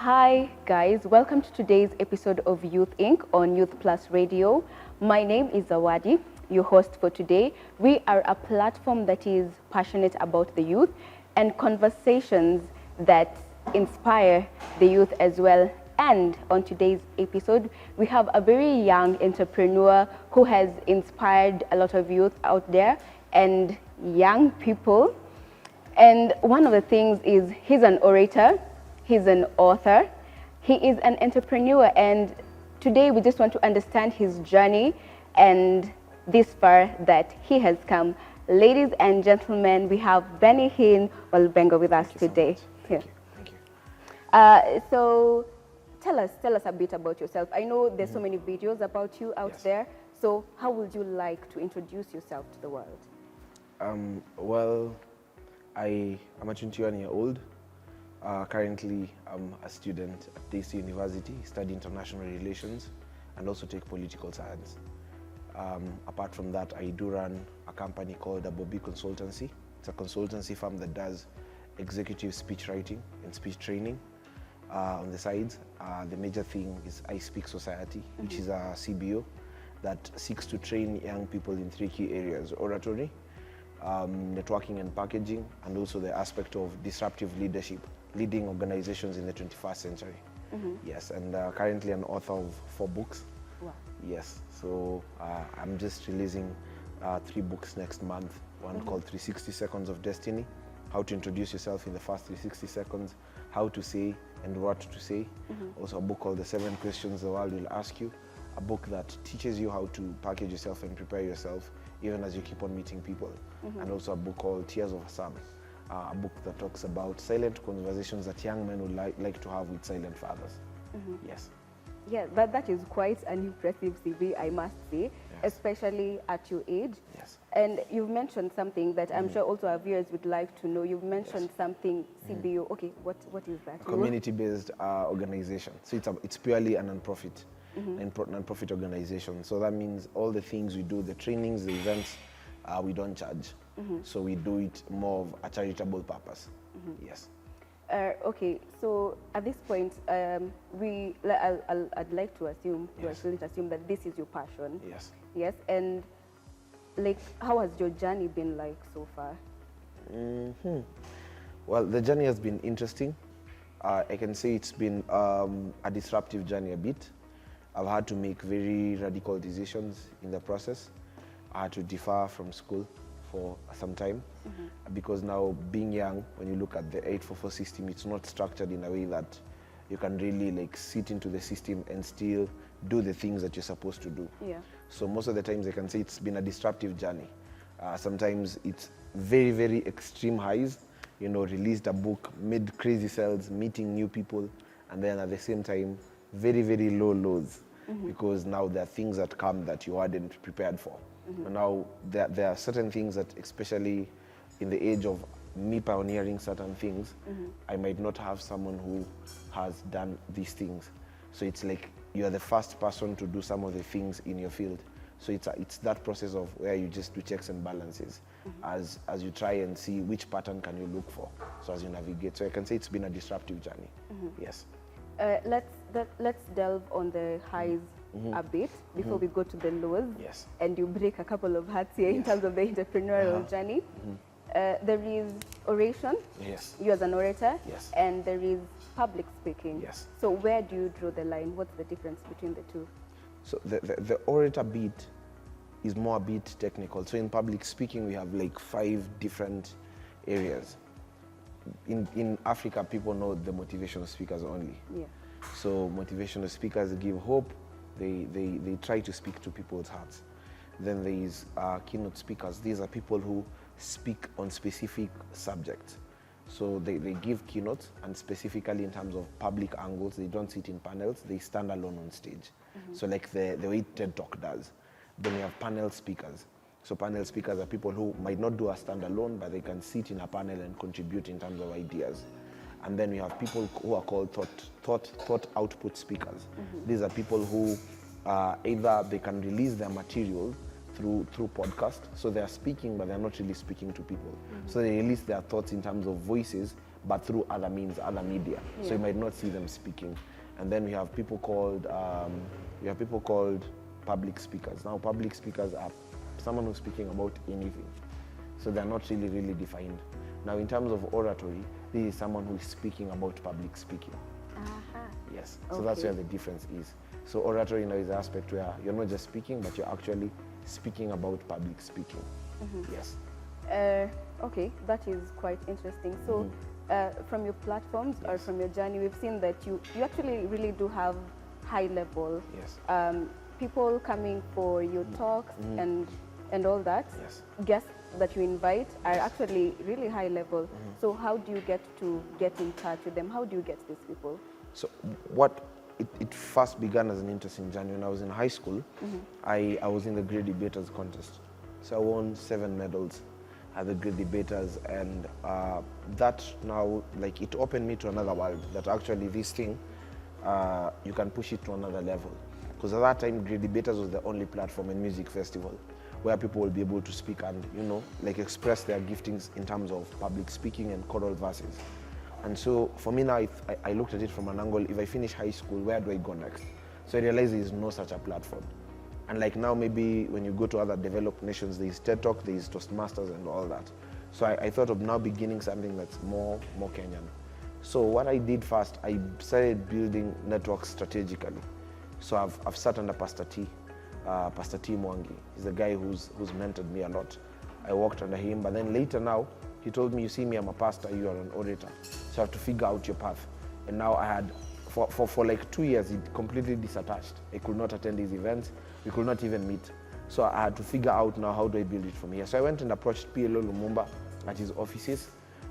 Hi guys, welcome to today's episode of Youth Inc. on Youth Plus Radio. My name is Zawadi, your host for today. We are a platform that is passionate about the youth and conversations that inspire the youth as well. And on today's episode, we have a very young entrepreneur who has inspired a lot of youth out there and young people. And one of the things is he's an orator, he's an author, he is an entrepreneur, and today we just want to understand his journey and this far that he has come. Ladies and gentlemen, we have Bennyhinn Walubungo with us today. Thank you. So tell us a bit about yourself. I know there's so many videos about you out there, so how would you like to introduce yourself to the world? Well, I am a 21-year-old. Currently, I'm a student at DC University, study international relations and also take political science. Apart from that, I do run a company called Abobi Consultancy. It's a consultancy firm that does executive speech writing and speech training. On the sides, the major thing is iSpeak Society, which is a CBO that seeks to train young people in 3 key areas: oratory, networking and packaging, and also the aspect of disruptive leadership, leading organizations in the 21st century. Yes, and currently an author of 4 books. Wow. Yes, so I'm just releasing 3 books next month. One called 360 Seconds of Destiny, how to introduce yourself in the first 360 seconds, how to say and what to say. Also a book called The 7 Questions the World Will Ask You, a book that teaches you how to package yourself and prepare yourself even as you keep on meeting people. And also a book called Tears of a Son, a book that talks about silent conversations that young men would like to have with silent fathers. Yes. Yeah, that is quite an impressive CV, I must say, especially at your age. Yes. And you've mentioned something that I'm sure also our viewers would like to know. You've mentioned something, CBO. Okay, what is that? Community-based organization. So it's purely a non-profit, non-profit organization. So that means all the things we do, the trainings, the events, we don't charge. So we do it more of a charitable purpose. Yes. Okay, so at this point, I'd like to assume, assume that this is your passion. Yes. Yes, and like, how has your journey been like so far? Well, the journey has been interesting. I can say it's been a disruptive journey a bit. I've had to make very radical decisions in the process. I had to defer from school for some time because now, being young, when you look at the 844 system, it's not structured in a way that you can really like sit into the system and still do the things that you're supposed to do. Yeah. So most of the times I can say it's been a disruptive journey. Sometimes it's very, very extreme highs, you know, released a book, made crazy sales, meeting new people, and then at the same time, very, very low lows, because now there are things that come that you hadn't prepared for. And now there are certain things that, especially in the age of me pioneering certain things, I might not have someone who has done these things. So it's like you are the first person to do some of the things in your field. So it's that process of where you just do checks and balances as you try and see which pattern can you look for, so as you navigate. So I can say it's been a disruptive journey. Yes. Let's delve on the highs a bit before we go to the lows. Yes. And you break a couple of hearts here in terms of the entrepreneurial journey. There is oration. Yes. You as an orator. Yes. And there is public speaking. Yes. So where do you draw the line? What's the difference between the two? So the orator bit is more a bit technical. So in public speaking, we have like 5 different areas. In Africa, people know the motivational speakers only. Yeah. So motivational speakers give hope. They try to speak to people's hearts. Then there is keynote speakers. These are people who speak on specific subjects. So they give keynotes, and specifically in terms of public angles, they don't sit in panels, they stand alone on stage. So like the way TED Talk does. Then we have panel speakers. So panel speakers are people who might not do a standalone, but they can sit in a panel and contribute in terms of ideas. And then we have people who are called thought output speakers. These are people who either they can release their material through podcast, so they are speaking, but they're not really speaking to people. So they release their thoughts in terms of voices, but through other means, other media. So you might not see them speaking. And then we have people called public speakers. Now, public speakers are someone who's speaking about anything. So they're not really defined. Now, in terms of oratory, this is someone who is speaking about public speaking. Yes, so that's where the difference is. So oratory now is the aspect where you're not just speaking, but you're actually speaking about public speaking. Yes. Okay, that is quite interesting. So from your platforms or from your journey, we've seen that you actually really do have high level people coming for your talks and all that. Guests that you invite are actually really high level. So how do you get in touch with them? How do you get these people? So it first began as an interesting journey. When I was in high school, I was in the great debaters contest. So I won 7 medals at the great debaters, and that now, like, it opened me to another world, that actually this thing, you can push it to another level. Because at that time, great debaters was the only platform and music festival where people will be able to speak and, you know, like, express their giftings in terms of public speaking and choral verses. And so for me now, I looked at it from an angle, if I finish high school, where do I go next? So I realized there is no such a platform. And like now, maybe when you go to other developed nations, there is TED Talk, there is Toastmasters and all that. So I thought of now beginning something that's more Kenyan. So what I did first, I started building networks strategically. So I've sat under Pastor T Mwangi. He's the guy who's mentored me a lot. I worked under him, but then later now, he told me, you see me, I'm a pastor, you are an orator. So I have to figure out your path. And now I had, for like 2 years, it completely disattached. I could not attend these events. We could not even meet. So I had to figure out now, how do I build it from here? So I went and approached PLO Lumumba at his offices.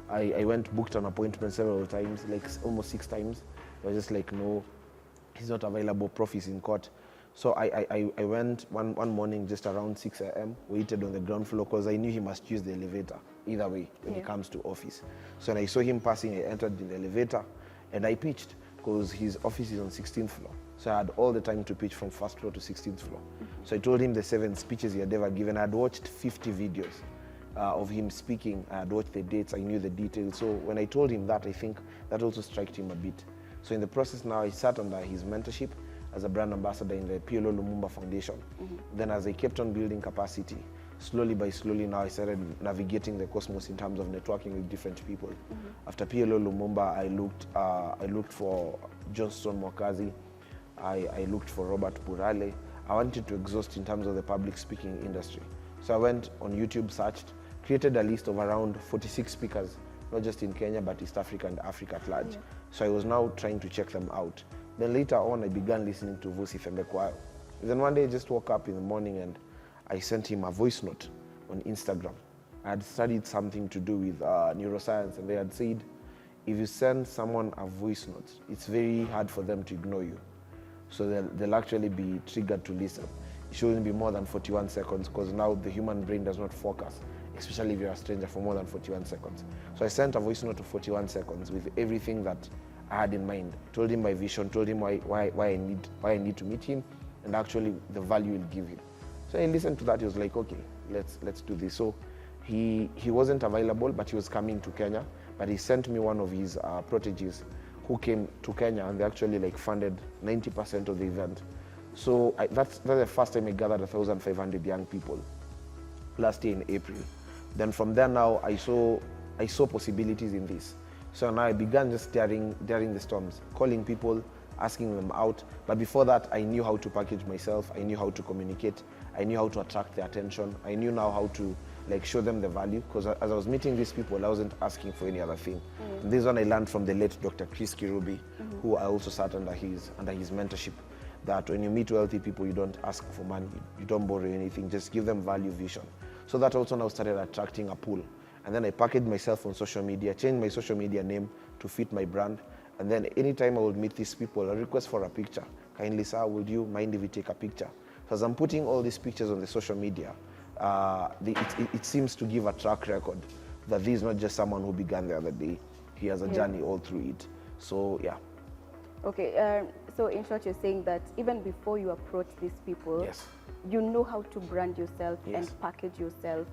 I went, booked an appointment several times, like almost 6 times. I was just like, no, he's not available, Prof is in court. So I went one morning just around 6 a.m., waited on the ground floor because I knew he must use the elevator either way when he comes to office. So when I saw him passing, I entered in the elevator and I pitched because his office is on 16th floor. So I had all the time to pitch from 1st floor to 16th floor. So I told him the 7 speeches he had ever given. I had watched 50 videos of him speaking. I had watched the dates, I knew the details. So when I told him that, I think that also struck him a bit. So in the process now, I sat under his mentorship as a brand ambassador in the PLO Lumumba Foundation. Then as I kept on building capacity, slowly by slowly now I started navigating the cosmos in terms of networking with different people. After PLO Lumumba, I looked for Johnston Mwakazi, I looked for Robert Burale. I wanted to exhaust in terms of the public speaking industry. So I went on YouTube, searched, created a list of around 46 speakers, not just in Kenya, but East Africa and Africa at large. So I was now trying to check them out. Then later on, I began listening to Vusi Fembekwayo. Then one day I just woke up in the morning and I sent him a voice note on Instagram. I had studied something to do with neuroscience, and they had said, if you send someone a voice note, it's very hard for them to ignore you. So they'll actually be triggered to listen. It shouldn't be more than 41 seconds because now the human brain does not focus, especially if you're a stranger, for more than 41 seconds. So I sent a voice note of 41 seconds with everything that I had in mind. Told him my vision, told him why I need to meet him, and actually the value he'll give him. So I listened to that. He was like, okay, let's do this. So he wasn't available, but he was coming to Kenya. But he sent me one of his proteges who came to Kenya, and they actually like funded 90% of the event. So that's the first time I gathered 1,500 young people last year in April. Then from there now, I saw possibilities in this. So now I began just daring the storms, calling people, asking them out. But before that, I knew how to package myself. I knew how to communicate. I knew how to attract their attention. I knew now how to like show them the value. Because as I was meeting these people, I wasn't asking for any other thing. And this one I learned from the late Dr. Chris Kirubi, who I also sat under his mentorship. That when you meet wealthy people, you don't ask for money. You don't borrow anything. Just give them value, vision. So that also now started attracting a pool. And then I packaged myself on social media, changed my social media name to fit my brand. And then anytime I would meet these people, I request for a picture. Kindly, sir, would you mind if we take a picture? So as I'm putting all these pictures on the social media, it seems to give a track record that this is not just someone who began the other day. He has a journey all through it. So, yeah. Okay, so in short, you're saying that even before you approach these people, you know how to brand yourself and package yourself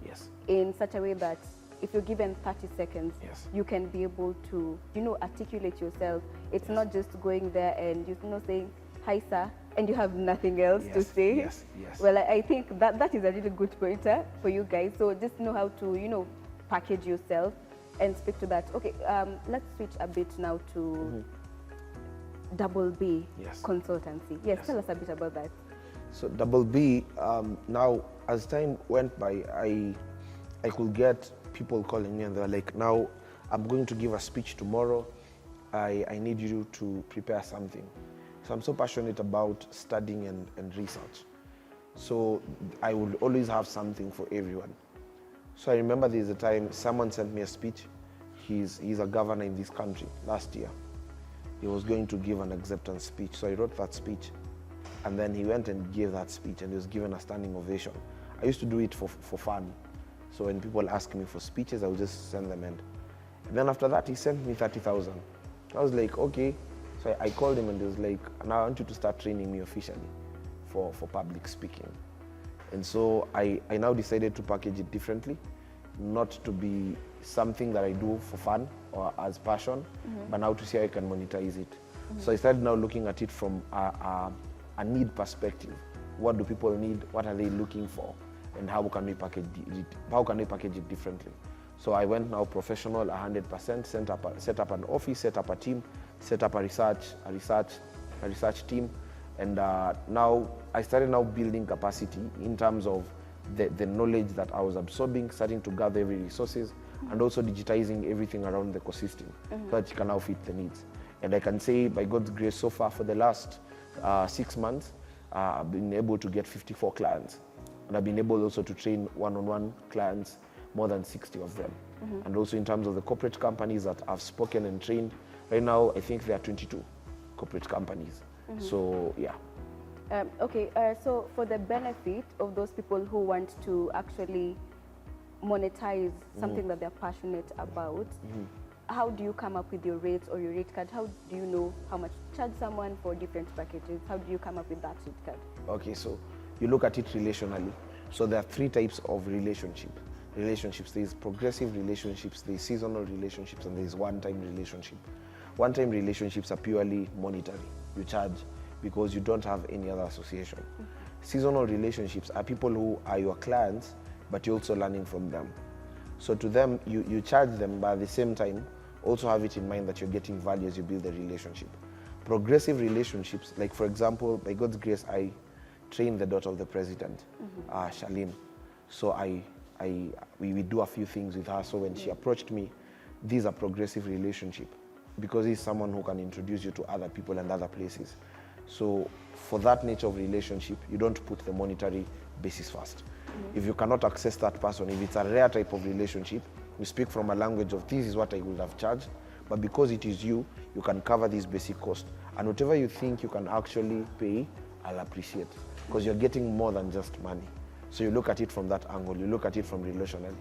in such a way that if you're given 30 seconds, Yes. you can be able to, articulate yourself. It's not just going there and, saying, hi, sir, and you have nothing else to say. Yes, yes. Well, I think that is a really good pointer for you guys. So just know how to, package yourself and speak to that. Okay, let's switch a bit now to Double B consultancy. Yes, tell us a bit about that. So Double B, now as time went by, I could get people calling me and they're like, now I'm going to give a speech tomorrow. I need you to prepare something. So I'm so passionate about studying and research. So I would always have something for everyone. So I remember there's a time someone sent me a speech. He's a governor in this country last year. He was going to give an acceptance speech. So I wrote that speech. And then he went and gave that speech and he was given a standing ovation. I used to do it for fun. So when people ask me for speeches, I would just send them in. And then after that, he sent me 30,000. I was like, okay. So I called him and he was like, now I want you to start training me officially for public speaking. And so I now decided to package it differently, not to be something that I do for fun or as passion, but now to see how I can monetize it. So I started now looking at it from a need perspective. What do people need? What are they looking for? And how can we package it? How can we package it differently? So I went now professional, 100%. Set up an office, set up a team, set up a research team, and now I started now building capacity in terms of the knowledge that I was absorbing, starting to gather every resources, and also digitizing everything around the ecosystem so that it can now fit the needs. And I can say, by God's grace, so far for the last 6 months, I've been able to get 54 clients. And I've been able also to train one-on-one clients, more than 60 of them. And also in terms of the corporate companies that I've spoken and trained, right now I think there are 22 corporate companies. So, yeah. Okay, so for the benefit of those people who want to actually monetize something that they're passionate about, how do you come up with your rates or your rate card? How do you know how much to charge someone for different packages? How do you come up with that rate card? Okay, so you look at it relationally. So there are 3 types of relationships. There's progressive relationships, there's seasonal relationships, and there's one-time relationship. One-time relationships are purely monetary. You charge because you don't have any other association. Seasonal relationships are people who are your clients, but you're also learning from them. So to them, you charge them, but at the same time, also have it in mind that you're getting value as you build the relationship. Progressive relationships, like for example, by God's grace, I trained the daughter of the president, Charlene. So we do a few things with her. So when she approached me, these are progressive relationship because he's someone who can introduce you to other people and other places. So for that nature of relationship, you don't put the monetary basis first. If you cannot access that person, if it's a rare type of relationship, you speak from a language of this is what I would have charged, but because it is you can cover this basic cost. And whatever you think you can actually pay, I'll appreciate because you're getting more than just money. So you look at it from that angle, you look at it from relationally.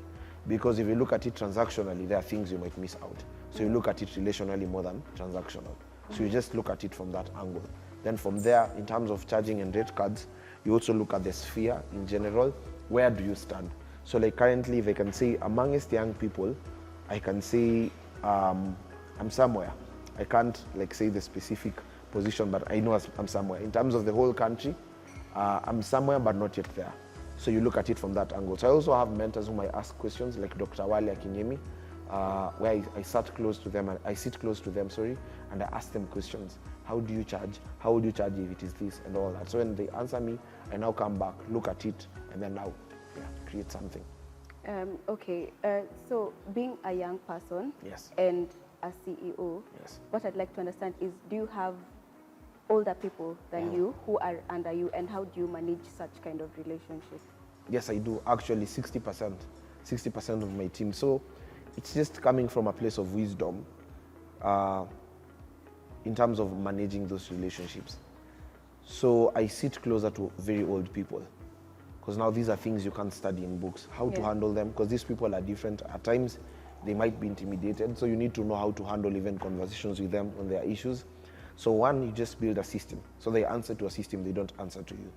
Because if you look at it transactionally, there are things you might miss out. So you look at it relationally more than transactional. So you just look at it from that angle. Then from there, in terms of charging and rate cards, you also look at the sphere in general. Where do you stand? So like currently, if I can say amongst young people, I can say I'm somewhere. I can't like say the specific position, but I know I'm somewhere. In terms of the whole country, I'm somewhere but not yet there. So you look at it from that angle. So I also have mentors whom I ask questions, like Dr. Wale Akinyemi, where I sit close to them, and I ask them questions. How do you charge? How would you charge if it is this and all that? So when they answer me, I now come back, look at it, and then now create something. Okay, so being a young person Yes. and a CEO, Yes. what I'd like to understand is, do you have older people than you who are under you, and how do you manage such kind of relationship? Yes, I do. Actually, 60% of my team. So it's just coming from a place of wisdom in terms of managing those relationships. So I sit closer to very old people because now these are things you can't study in books, how to handle them, because these people are different. At times, they might be intimidated, so you need to know how to handle even conversations with them on their issues. So one, you just build a system. So they answer to a system, they don't answer to you.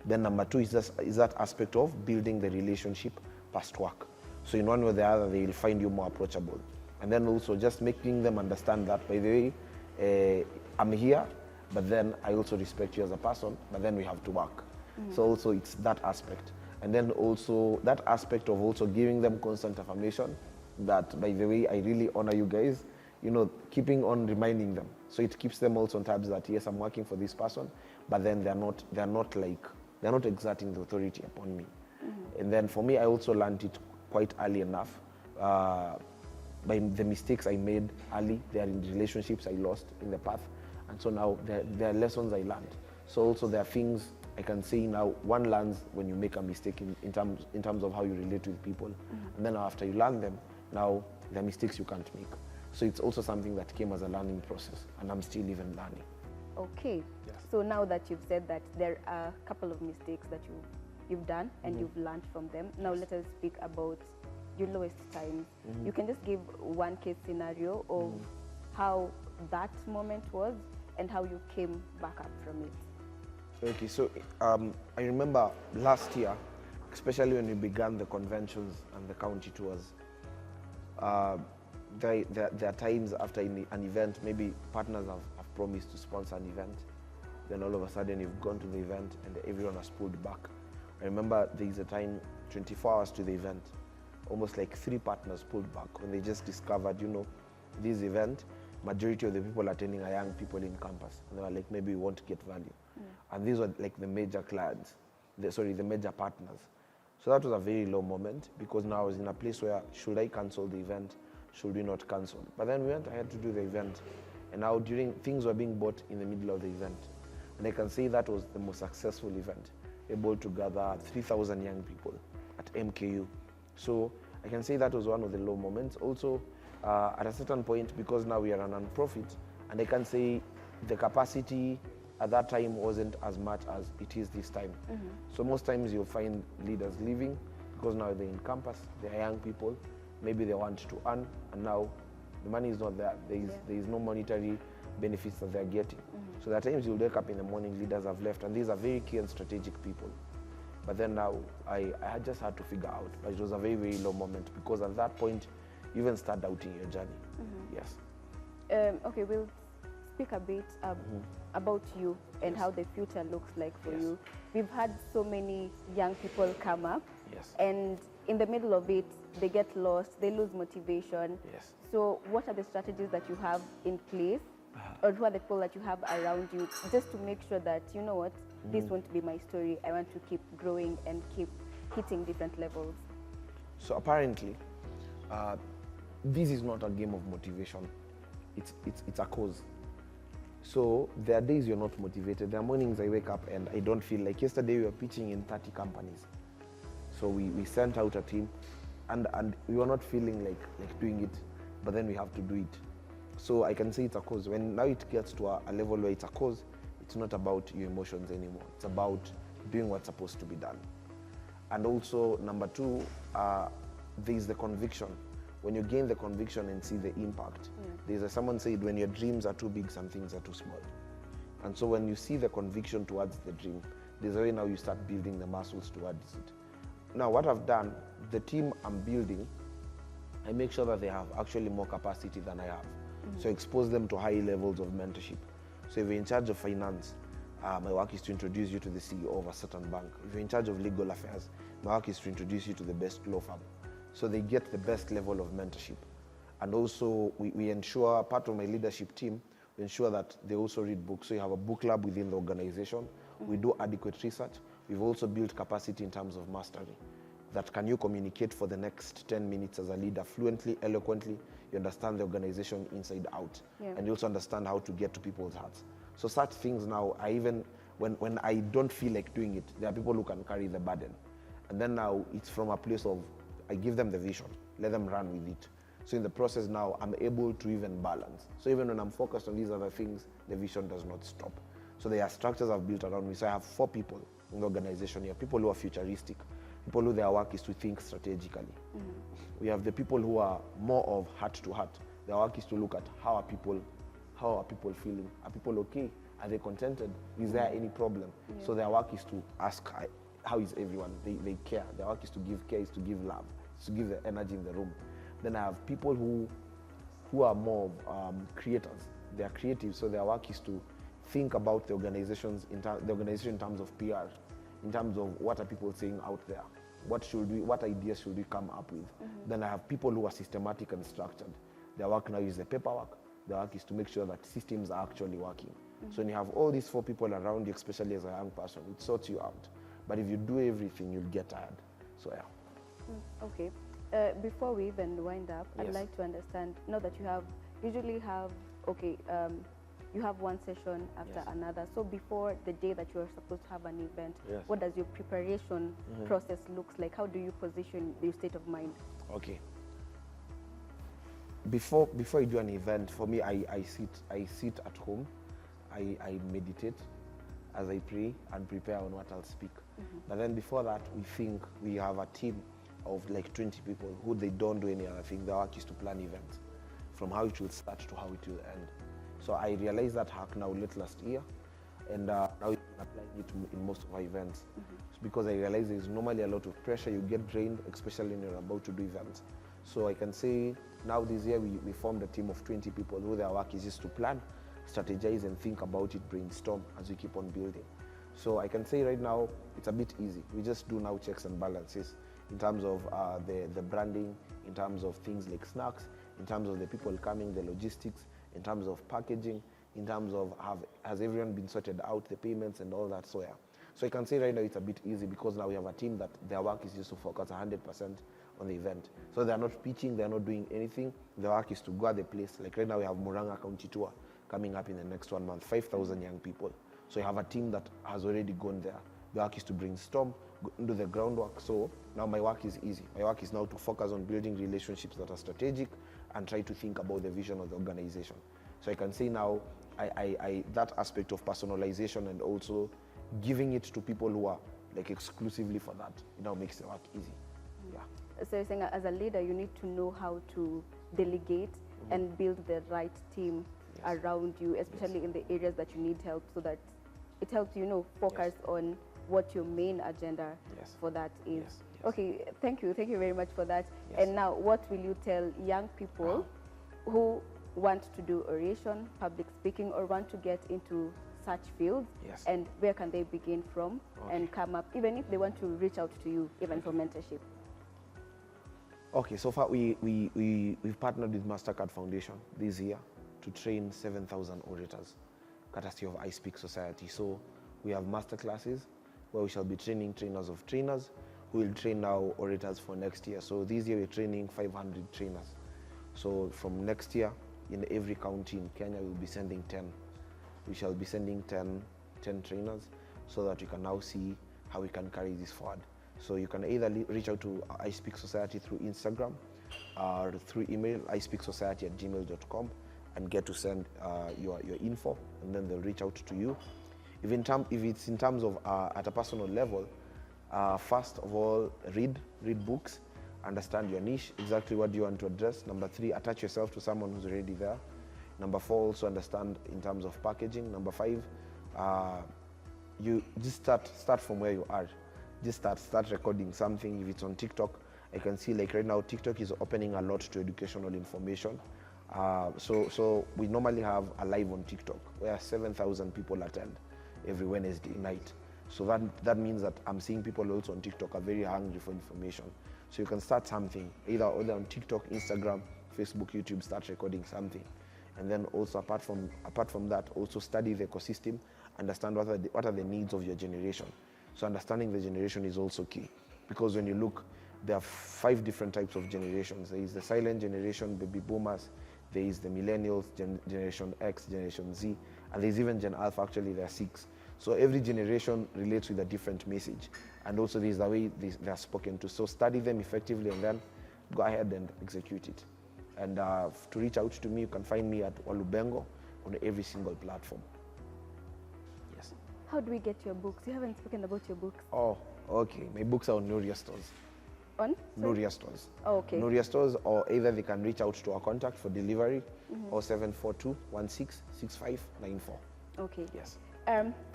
Then number two is that aspect of building the relationship past work. So in one way or the other, they will find you more approachable. And then also just making them understand that, by the way, I'm here, but then I also respect you as a person, but then we have to work. So also it's that aspect. And then also that aspect of also giving them constant affirmation that, by the way, I really honor you guys, you know, keeping on reminding them. So it keeps them also on tabs that, yes, I'm working for this person, but then they're not exerting the authority upon me. And then for me, I also learned it quite early enough. By the mistakes I made early, they are in relationships I lost in the path. And so now there are lessons I learned. So also there are things I can say now, one learns when you make a mistake in terms of how you relate with people. And then after you learn them, now there are mistakes you can't make. So it's also something that came as a learning process, and I'm still even learning. Okay. Yes. So now that you've said that there are a couple of mistakes that you've done and you've learned from them, now let us speak about your lowest times. You can just give one case scenario of how that moment was and how you came back up from it. Okay, so I remember last year, especially when we began the conventions and the county tours, there are times after an event, maybe partners have promised to sponsor an event, then all of a sudden you've gone to the event and everyone has pulled back. I remember there is a time, 24 hours to the event, almost like 3 partners pulled back when they just discovered, you know, this event, majority of the people attending are young people in campus. And they were like, maybe we won't get value. And these were like the major clients, the major partners. So that was a very low moment, because now I was in a place where, should I cancel the event? Should we not cancel? But then we went ahead to do the event. And now things were being bought in the middle of the event. And I can say that was the most successful event, able to gather 3,000 young people at MKU. So I can say that was one of the low moments. Also, at a certain point, because now we are a non-profit, and I can say the capacity at that time wasn't as much as it is this time. So most times you'll find leaders leaving because now they're in campus, they're young people, maybe they want to earn, and now the money is not there. There is no monetary benefits that they're getting. So there are times you'll wake up in the morning, leaders have left, and these are very key and strategic people. But then now I just had to figure out, but it was a very, very low moment, because at that point you even start doubting your journey. Yes. Okay, we'll speak a bit about you and how the future looks like for you. We've had so many young people come up, and in the middle of it, they get lost, they lose motivation. So what are the strategies that you have in place, or who are the people that you have around you, just to make sure that, you know what, this won't be my story, I want to keep growing and keep hitting different levels? So apparently, this is not a game of motivation. It's a cause. So there are days you're not motivated. There are mornings I wake up and I don't feel like. Yesterday we were pitching in 30 companies. So we sent out a team, and we were not feeling like doing it, but then we have to do it. So I can say it's a cause. When now it gets to a level where it's a cause, it's not about your emotions anymore. It's about doing what's supposed to be done. And also, number 2, there's the conviction. When you gain the conviction and see the impact, someone said, when your dreams are too big, some things are too small. And so when you see the conviction towards the dream, there's a way now you start building the muscles towards it. Now, what I've done, the team I'm building, I make sure that they have actually more capacity than I have. So expose them to high levels of mentorship. So if you're in charge of finance, my work is to introduce you to the CEO of a certain bank. If you're in charge of legal affairs, my work is to introduce you to the best law firm. So they get the best level of mentorship. And also, we ensure, part of my leadership team, we ensure that they also read books. So you have a book club within the organization. We do adequate research. We've also built capacity in terms of mastery. That can you communicate for the next 10 minutes as a leader fluently, eloquently, you understand the organization inside out. And you also understand how to get to people's hearts. So such things now, when I don't feel like doing it, there are people who can carry the burden. And then now it's from a place of, I give them the vision, let them run with it. So in the process now, I'm able to even balance. So even when I'm focused on these other things, the vision does not stop. So there are structures I've built around me. So I have 4 people in the organization here, people who are futuristic, people who their work is to think strategically. We have the people who are more of heart to heart. Their work is to look at how are people feeling? Are people okay? Are they contented? Is there any problem? So their work is to ask, how is everyone? They care. Their work is to give care, is to give love. to give the energy in the room. Then I have people who are more creators. They are creative, so their work is to think about the organization in terms of PR, in terms of what are people saying out there, what ideas should we come up with. Then I have people who are systematic and structured. Their work now is the paperwork. Their work is to make sure that systems are actually working. So when you have all these 4 people around you, especially as a young person, it sorts you out. But if you do everything, you'll get tired. So yeah. Okay. Before we even wind up, I'd like to understand, now that you usually have, you have one session after another. So before the day that you are supposed to have an event, what does your preparation process looks like? How do you position your state of mind? Okay. Before you do an event, for me, I sit at home, I meditate as I pray and prepare on what I'll speak. But then before that, we have a team of like 20 people who they don't do any other thing. Their work is to plan events, from how it will start to how it will end. So I realized that hack now late last year, and now I'm applying it in most of our events. It's because I realized there's normally a lot of pressure. You get drained, especially when you're about to do events. So I can say now this year we formed a team of 20 people who their work is just to plan, strategize, and think about it, brainstorm as we keep on building. So I can say right now it's a bit easy. We just do now checks and balances in terms of the branding, in terms of things like snacks, in terms of the people coming, the logistics, in terms of packaging, in terms of has everyone been sorted out, the payments and all that. So yeah. So I can say right now it's a bit easy because now we have a team that their work is just to focus 100% on the event. So they're not pitching, they're not doing anything. The work is to go at the place. Like right now we have Muranga County Tour coming up in the next 1 month, 5,000 young people. So you have a team that has already gone there. The work is to brainstorm, do the groundwork. So now my work is easy. My work is now to focus on building relationships that are strategic and try to think about the vision of the organization. So I can say now that aspect of personalization and also giving it to people who are like exclusively for that, it now makes the work easy. Yeah. So you're saying as a leader, you need to know how to delegate and build the right team around you, especially in the areas that you need help, so that it helps you focus on what your main agenda for that is. Okay, thank you very much for that. And now, what will you tell young people who want to do oration, public speaking, or want to get into such fields, and where can they begin from and come up, even if they want to reach out to you, even for mentorship? Okay, so far we've partnered with MasterCard Foundation this year to train 7,000 orators, courtesy of iSpeak Society. So we have master classes where we shall be training trainers of trainers who will train now orators for next year. So this year we're training 500 trainers. So from next year, in every county in Kenya, we'll be sending 10. We shall be sending 10 trainers so that we can now see how we can carry this forward. So you can either reach out to iSpeak Society through Instagram or through email, ispeaksociety@gmail.com, and get to send your info, and then they'll reach out to you. If it's in terms of at a personal level, first of all, read books, understand your niche, exactly what you want to address. Number 3, attach yourself to someone who's already there. Number 4, also understand in terms of packaging. Number 5, you just start from where you are. Just start recording something. If it's on TikTok, I can see like right now TikTok is opening a lot to educational information. So we normally have a live on TikTok where 7,000 people attend every Wednesday night. So that means that I'm seeing people also on TikTok are very hungry for information. So you can start something either on TikTok, Instagram, Facebook, YouTube. Start recording something, and then also apart from that, also study the ecosystem, understand what are the needs of your generation. So understanding the generation is also key, because when you look, there are 5 different types of generations. There is the silent generation, baby boomers. There is the millennials, Generation X, Generation Z, and there's even Gen Alpha. Actually, there are 6. So every generation relates with a different message, and also there's the way they are spoken to. So study them effectively, and then go ahead and execute it. And to reach out to me, you can find me at Walubengo on every single platform. Yes. How do we get your books? You haven't spoken about your books. Oh, okay. My books are on Nuria stores. On? Nuria stores. Oh, okay. Nuria stores, or either they can reach out to our contact for delivery, or 742-166594. Okay. Yes.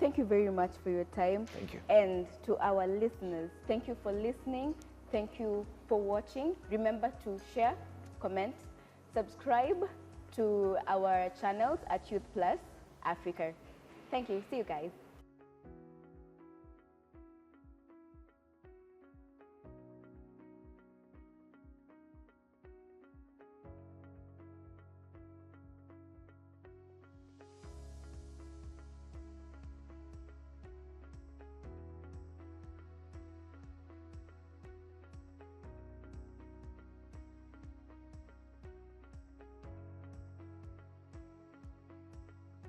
Thank you very much for your time. Thank you. And to our listeners, thank you for listening. Thank you for watching. Remember to share, comment, subscribe to our channels at Youth Plus Africa. Thank you. See you guys.